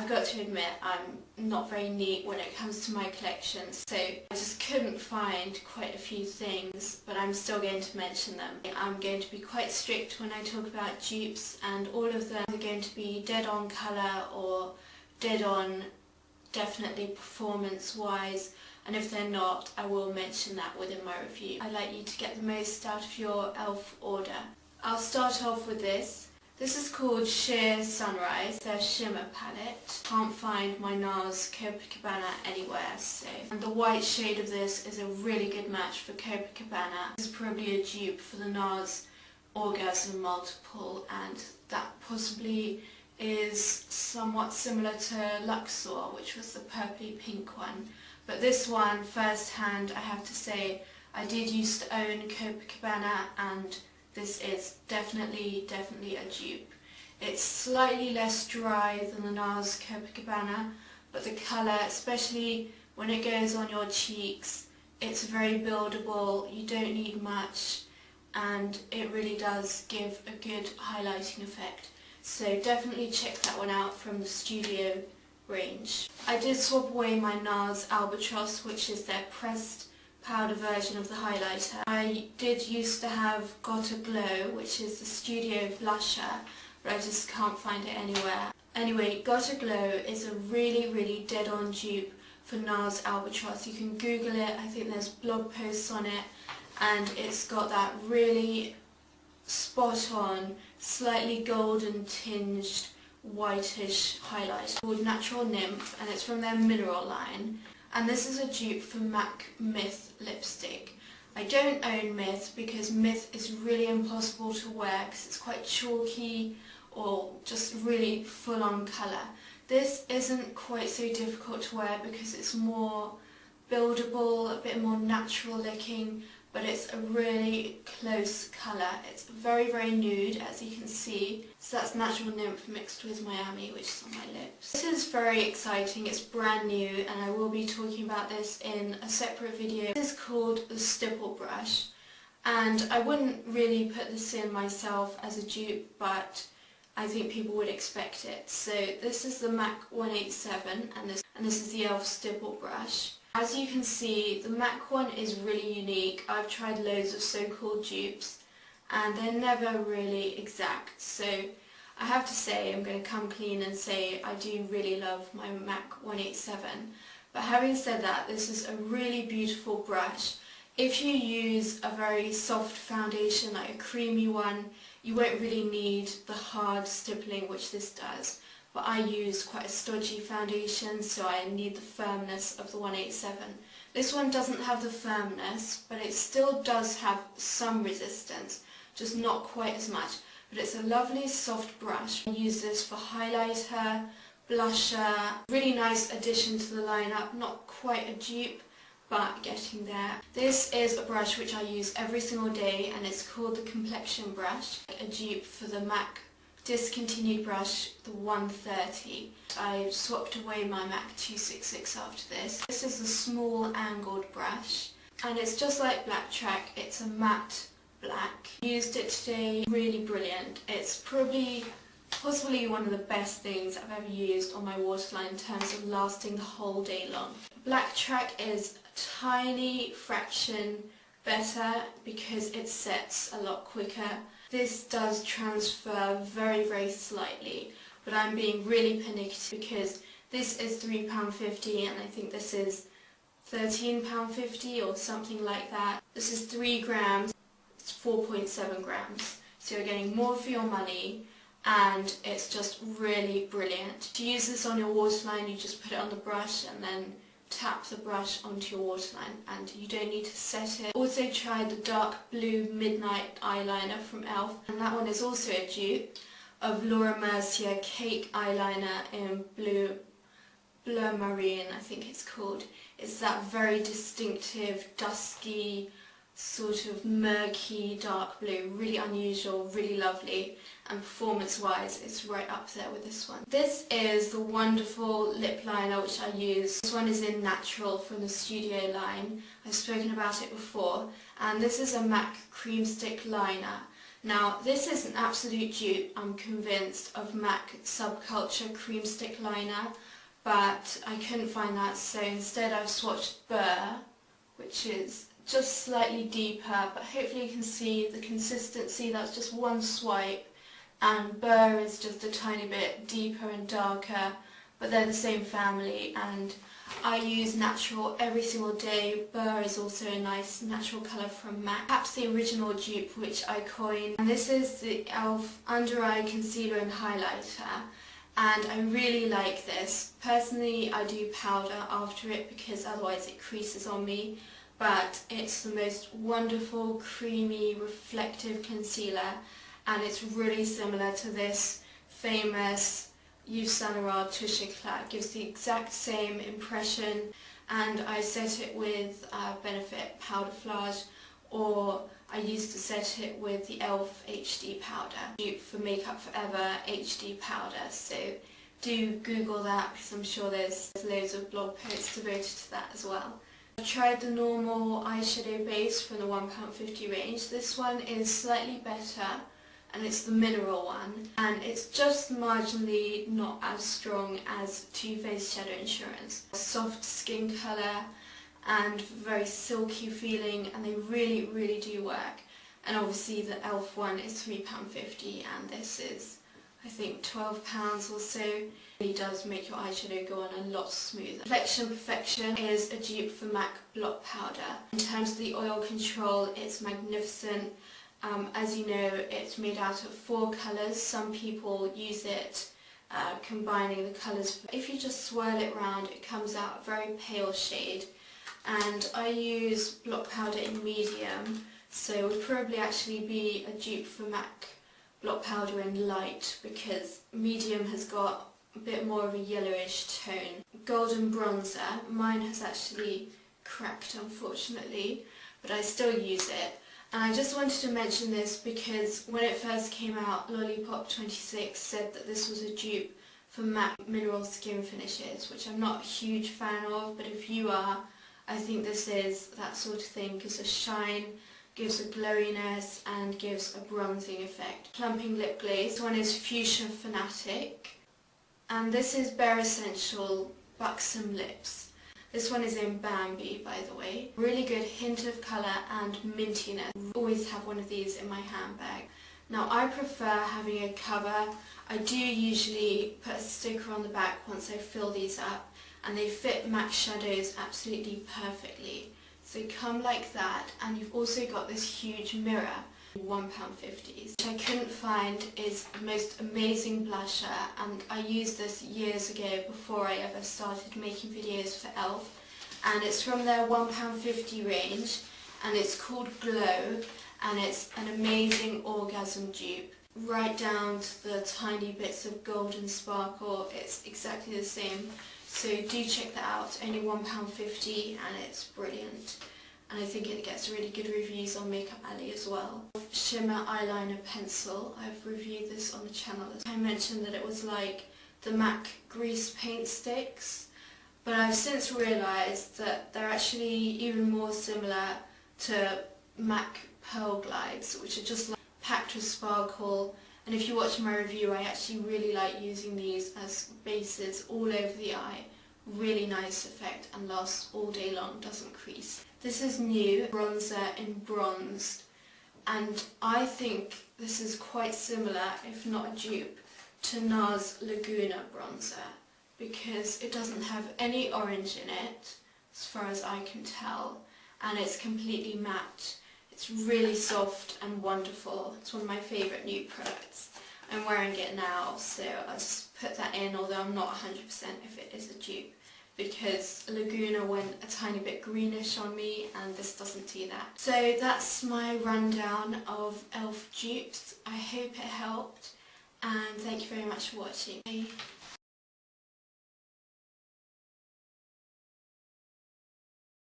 got to admit I'm not very neat when it comes to my collections, so I just couldn't find quite a few things, but I'm still going to mention them. I'm going to be quite strict when I talk about dupes, and all of them are going to be dead on colour or dead on definitely performance wise, and if they're not, I will mention that within my review. I'd like you to get the most out of your e.l.f. order. I'll start off with this. This is called Sheer Sunrise, their shimmer palette. Can't find my NARS Copacabana anywhere, so. And the white shade of this is a really good match for Copacabana. This is probably a dupe for the NARS Orgasm Multiple, and that possibly is somewhat similar to Luxor, which was the purpley pink one. But this one, first hand, I have to say, I did used to own Copacabana, and this is definitely a dupe. It's slightly less dry than the NARS Copacabana, but the colour, especially when it goes on your cheeks, it's very buildable, you don't need much, and it really does give a good highlighting effect. So definitely check that one out from the Studio range. I did swap away my NARS Albatross, which is their pressed powder version of the highlighter. I did used to have Got a Glow, which is the Studio blusher, but I just can't find it anywhere. Anyway, Got a Glow is a really dead on dupe for NARS Albatross. You can Google it, I think there's blog posts on it, and it's got that really spot on, slightly golden tinged whitish highlight called Natural Nymph, and it's from their mineral line. And this is a dupe for MAC Myth lipstick. I don't own Myth because Myth is really impossible to wear because it's quite chalky or just really full on colour. This isn't quite so difficult to wear because it's more buildable, a bit more natural looking, but it's a really close colour. It's very nude, as you can see. So that's Natural Nymph mixed with Miami, which is on my lips. This is very exciting, it's brand new, and I will be talking about this in a separate video. This is called the Stipple Brush, and I wouldn't really put this in myself as a dupe, but I think people would expect it. So this is the MAC 187, and this is the e.l.f. Stipple Brush. As you can see, the MAC one is really unique. I've tried loads of so-called dupes and they're never really exact. So I have to say, I'm going to come clean and say I do really love my MAC 187. But having said that, this is a really beautiful brush. If you use a very soft foundation, like a creamy one, you won't really need the hard stippling which this does. But I use quite a stodgy foundation, so I need the firmness of the 187. This one doesn't have the firmness, but it still does have some resistance, just not quite as much. But it's a lovely soft brush. I use this for highlighter, blusher, really nice addition to the lineup, not quite a dupe, but getting there. This is a brush which I use every single day, and it's called the Complexion Brush, a dupe for the MAC discontinued brush, the 130. I swapped away my MAC 266 after this. This is a small angled brush, and it's just like Black Track, it's a matte black. Used it today, really brilliant. It's possibly one of the best things I've ever used on my waterline in terms of lasting the whole day long. Black Track is a tiny fraction better because it sets a lot quicker. This does transfer very slightly, but I'm being really pernickety because this is £3.50 and I think this is £13.50 or something like that. This is 3 grams, it's 4.7 grams, so you're getting more for your money, and it's just really brilliant. To use this on your waterline, you just put it on the brush and then tap the brush onto your waterline, and you don't need to set it. Also tried the dark blue Midnight eyeliner from e.l.f. and that one is also a dupe of Laura Mercier Cake eyeliner in Bleu Marine, I think it's called. It's that very distinctive, dusky, sort of murky dark blue, really unusual, really lovely, and performance-wise it's right up there with this one. This is the wonderful lip liner which I use. This one is in Natural from the Studio line. I've spoken about it before, and this is a MAC Cream Stick Liner. Now this is an absolute dupe, I'm convinced, of MAC Subculture Cream Stick Liner, but I couldn't find that, so instead I've swatched Burr, which is just slightly deeper, but hopefully you can see the consistency. That's just one swipe, and Burr is just a tiny bit deeper and darker, but they're the same family, and I use natural every single day. Burr is also a nice natural colour from MAC. Perhaps the original dupe which I coined. And this is the e.l.f. Under Eye Concealer and Highlighter, and I really like this. Personally, I do powder after it because otherwise it creases on me, but it's the most wonderful, creamy, reflective concealer, and it's really similar to this famous Yves Saint Laurent Touche Eclat. Gives the exact same impression, and I set it with Benefit Powder Flash, or I used to set it with the e.l.f. HD powder. Dupe for Makeup Forever HD powder, so do Google that because I'm sure there's loads of blog posts devoted to that as well. I tried the normal eyeshadow base from the £1.50 range. This one is slightly better, and it's the mineral one, and it's just marginally not as strong as Too Faced Shadow Insurance. Soft skin colour and very silky feeling, and they really do work. And obviously the e.l.f. one is £3.50 and this is, I think, £12 or so. It really does make your eyeshadow go on a lot smoother. Complexion Perfection is a dupe for MAC Block Powder. In terms of the oil control, it's magnificent. As you know, it's made out of 4 colours. Some people use it combining the colours. If you just swirl it around, it comes out a very pale shade. And I use block powder in medium, so it would probably actually be a dupe for MAC Block Powder in light, because medium has got a bit more of a yellowish tone. Golden Bronzer, mine has actually cracked unfortunately, but I still use it. And I just wanted to mention this because when it first came out, Lollipop 26 said that this was a dupe for MAC Mineral Skin Finishes, which I'm not a huge fan of, but if you are, I think this is that sort of thing. Gives a shine, gives a glowiness, and gives a bronzing effect. Plumping Lip Glaze. This one is Fuchsia Fanatic, and this is Bare Essential Buxom Lips. This one is in Bambi, by the way. Really good hint of colour and mintiness. Always have one of these in my handbag. Now I prefer having a cover. I do usually put a sticker on the back once I fill these up, and they fit MAC shadows absolutely perfectly. So come like that, and you've also got this huge mirror, £1.50. Which I couldn't find is the most amazing blusher, and I used this years ago before I ever started making videos for e.l.f. And it's from their £1.50 range, and it's called Glow, and it's an amazing orgasm dupe. Right down to the tiny bits of golden sparkle, it's exactly the same. So do check that out, only £1.50 and it's brilliant. And I think it gets really good reviews on Makeup Alley as well. Shimmer Eyeliner Pencil, I've reviewed this on the channel. I mentioned that it was like the MAC Grease Paint Sticks, but I've since realised that they're actually even more similar to MAC Pearl Glides, which are just like packed with sparkle. And if you watch my review, I actually really like using these as bases all over the eye. Really nice effect and lasts all day long, doesn't crease. This is new, bronzer in bronze, and I think this is quite similar, if not a dupe, to NARS Laguna bronzer, because it doesn't have any orange in it, as far as I can tell, and it's completely matte. It's really soft and wonderful. It's one of my favourite nude products. I'm wearing it now, so I'll just put that in, although I'm not 100% if it is a dupe, because Laguna went a tiny bit greenish on me and this doesn't do that. So that's my rundown of e.l.f. dupes. I hope it helped, and thank you very much for watching. Bye.